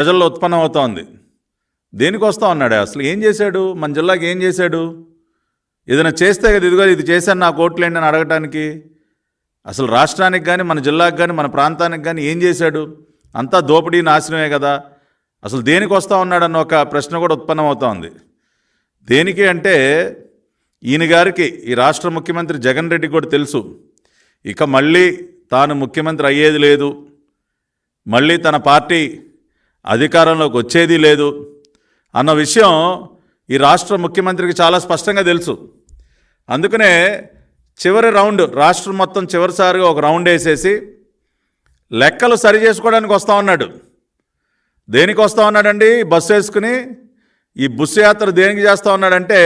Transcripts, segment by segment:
ప్రజల్లో ఉత్పన్నం అవుతోంది. దేనికి వస్తా ఉన్నాడు? అసలు ఏం చేశాడు? మన జిల్లాకి ఏం చేశాడు? ఏదైనా చేస్తే కదా ఇదిగో ఇది చేశాను నాకు ఓట్లేండి అని అడగటానికి. అసలు రాష్ట్రానికి కానీ మన జిల్లాకి కానీ మన ప్రాంతానికి కానీ ఏం చేశాడు? అంతా దోపిడీ నాశనమే కదా. అసలు దేనికి వస్తూ ఉన్నాడన్న ఒక ప్రశ్న కూడా ఉత్పన్నం అవుతోంది. దేనికి అంటే ఈయన గారికి, ఈ రాష్ట్ర ముఖ్యమంత్రి జగన్ రెడ్డి కూడా తెలుసు, ఇక మళ్ళీ తాను ముఖ్యమంత్రి అయ్యేది లేదు, మళ్ళీ తన పార్టీ అధికారంలోకి వచ్చేది లేదు అన్న విషయం ఈ రాష్ట్ర ముఖ్యమంత్రికి చాలా స్పష్టంగా తెలుసు. అందుకనే చివరి రౌండ్, రాష్ట్రం మొత్తం చివరిసారిగా ఒక రౌండ్ వేసేసి లెక్కలు సరి చేసుకోవడానికి వస్తూ ఉన్నాడు. దేనికి వస్తూ ఉన్నాడండి? బస్సు వేసుకుని. ఈ బస్సు యాత్ర దేనికి చేస్తూ ఉన్నాడంటే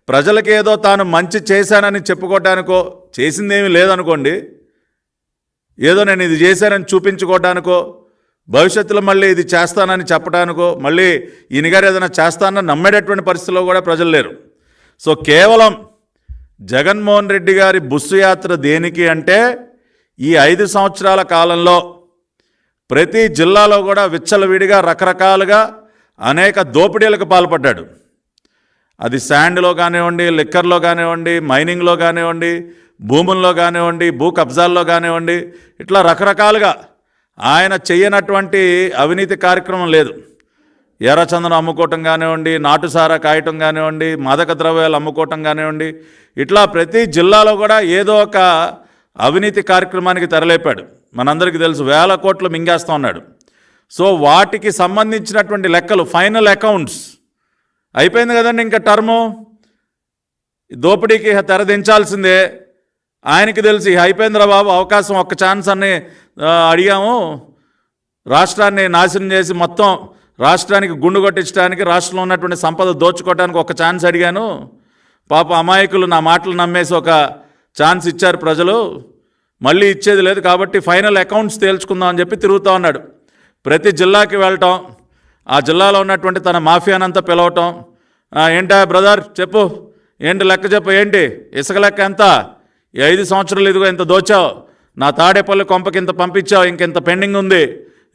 ప్రజలకి ఏదో తాను మంచి చేశానని చెప్పుకోవటానికో, చేసిందేమీ లేదనుకోండి, ఏదో నేను ఇది చేశానని చూపించుకోవటానికో, భవిష్యత్తులో మళ్ళీ ఇది చేస్తానని చెప్పడానికో, మళ్ళీ ఈయన గారు ఏదైనా చేస్తానని నమ్మేటటువంటి పరిస్థితిలో కూడా ప్రజలు లేరు. సో కేవలం జగన్మోహన్ రెడ్డి గారి బస్సు యాత్ర దేనికి అంటే ఈ 5 సంవత్సరాల కాలంలో ప్రతి జిల్లాలో కూడా విచ్చలవిడిగా రకరకాలుగా అనేక దోపిడీలకు పాల్పడ్డాడు. అది శాండ్లో కానివ్వండి, లిక్కర్లో కానివ్వండి, మైనింగ్లో కానివ్వండి, భూముల్లో కానివ్వండి, భూ కబ్జాల్లో కానివ్వండి, ఇట్లా రకరకాలుగా ఆయన చెయ్యనటువంటి అవినీతి కార్యక్రమం లేదు. ఎర్రచందనం అమ్ముకోవటం కానివ్వండి, నాటుసారా కాయటం కానివ్వండి, మాదక ద్రవ్యాలు అమ్ముకోవటం కానివ్వండి, ఇట్లా ప్రతి జిల్లాలో కూడా ఏదో ఒక అవినీతి కార్యక్రమానికి తెరలేపాడు. మనందరికీ తెలుసు, వేల కోట్లు మింగేస్తూ ఉన్నాడు. సో వాటికి సంబంధించినటువంటి లెక్కలు, ఫైనల్ అకౌంట్స్ అయిపోయింది కదండి. ఇంకా టర్ము దోపిడీకి తెరదించాల్సిందే. ఆయనకి తెలిసి అయిపోయిందిరా బాబు, అవకాశం, ఒక్క ఛాన్స్ అని అడిగాము, రాష్ట్రాన్ని నాశనం చేసి మొత్తం రాష్ట్రానికి గుండు కొట్టించడానికి, రాష్ట్రంలో ఉన్నటువంటి సంపద దోచుకోవడానికి ఒక ఛాన్స్ అడిగాను, పాప అమాయకులు నా మాటలు నమ్మేసి ఒక ఛాన్స్ ఇచ్చారు ప్రజలు, మళ్ళీ ఇచ్చేది లేదు కాబట్టి ఫైనల్ అకౌంట్స్ తేల్చుకుందాం అని చెప్పి తిరుగుతూ ఉన్నాడు. ప్రతి జిల్లాకి వెళ్ళటం, ఆ జిల్లాలో ఉన్నటువంటి తన మాఫియానంతా పిలవటం, ఏంటా బ్రదర్ చెప్పు, ఏంటి లెక్క చెప్పు, ఏంటి ఇసుక లెక్క ఎంత, ఈ 5 సంవత్సరాలు ఇదిగో ఇంత దోచావు, నా తాడేపల్లి కొంపకి ఇంత పంపించావు, ఇంకెంత పెండింగ్ ఉంది,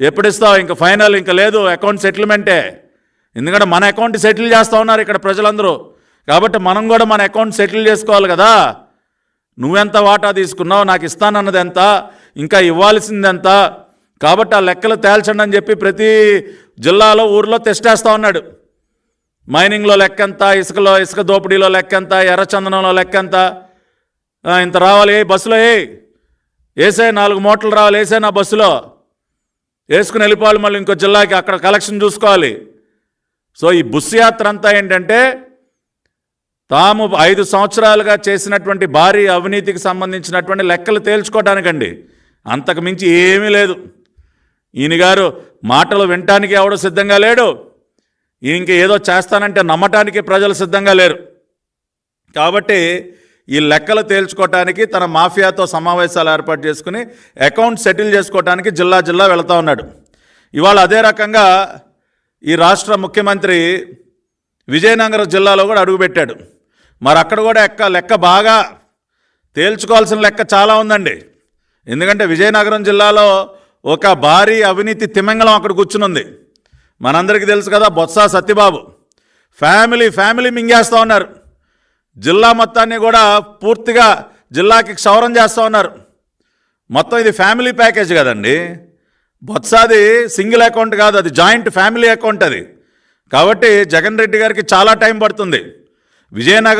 ఎప్పుడు ఇస్తావు, ఇంక ఫైనల్, ఇంక లేదు, అకౌంట్ సెటిల్మెంటే. ఎందుకంటే మన అకౌంట్ సెటిల్ చేస్తూ ఉన్నారు ఇక్కడ ప్రజలందరూ, కాబట్టి మనం కూడా మన అకౌంట్ సెటిల్ చేసుకోవాలి కదా. నువ్వెంత వాటా తీసుకున్నావు, నాకు ఇస్తానన్నది ఎంత, ఇంకా ఇవ్వాల్సింది ఎంత, కాబట్టి ఆ లెక్కలు తేల్చండి అని చెప్పి ప్రతి జిల్లాలో ఊర్లో తెస్టేస్తూ ఉన్నాడు. మైనింగ్లో లెక్కెంత, ఇసుక దోపిడీలో లెక్కెంత, ఎర్రచందనంలో లెక్కెంత, ఇంత రావాలి బస్సులో, వేసే 4 మూటలు రావాలి, వేసే నా బస్సులో వేసుకుని వెళ్ళిపోవాలి, మళ్ళీ ఇంకో జిల్లాకి అక్కడ కలెక్షన్ చూసుకోవాలి. సో ఈ బస్సు యాత్ర అంతా ఏంటంటే తాము 5 సంవత్సరాలుగా చేసినటువంటి భారీ అవినీతికి సంబంధించినటువంటి లెక్కలు తేల్చుకోవడానికండి, అంతకు మించి ఏమీ లేదు. ఈయన గారు మాటలు వినటానికి ఎవడో సిద్ధంగా లేడు, ఇంక ఏదో చేస్తానంటే నమ్మటానికి ప్రజలు సిద్ధంగా లేరు. కాబట్టి ఈ లెక్కలు తేల్చుకోవటానికి తన మాఫియాతో సమావేశాలు ఏర్పాటు చేసుకుని అకౌంట్ సెటిల్ చేసుకోవటానికి జిల్లా జిల్లా వెళుతూ ఉన్నాడు. ఇవాళ అదే రకంగా ఈ రాష్ట్ర ముఖ్యమంత్రి విజయనగరం జిల్లాలో కూడా అడుగుపెట్టాడు. మరి అక్కడ కూడా లెక్క బాగా తేల్చుకోవాల్సిన లెక్క చాలా ఉందండి. ఎందుకంటే విజయనగరం జిల్లాలో ఒక భారీ అవినీతి తిమింగళం అక్కడ కూర్చునుంది. మనందరికీ తెలుసు కదా, బొత్స సత్యబాబు ఫ్యామిలీ మింగేస్తూ ఉన్నారు. జిల్లా మొత్తాన్ని కూడా పూర్తిగా జిల్లాకి క్షౌరం చేస్తూ ఉన్నారు. మొత్తం ఇది ఫ్యామిలీ ప్యాకేజ్ కదండి. బొత్సాది సింగిల్ అకౌంట్ కాదు, అది జాయింట్ ఫ్యామిలీ అకౌంట్ అది. కాబట్టి జగన్ రెడ్డి గారికి చాలా టైం పడుతుంది. విజయనగరం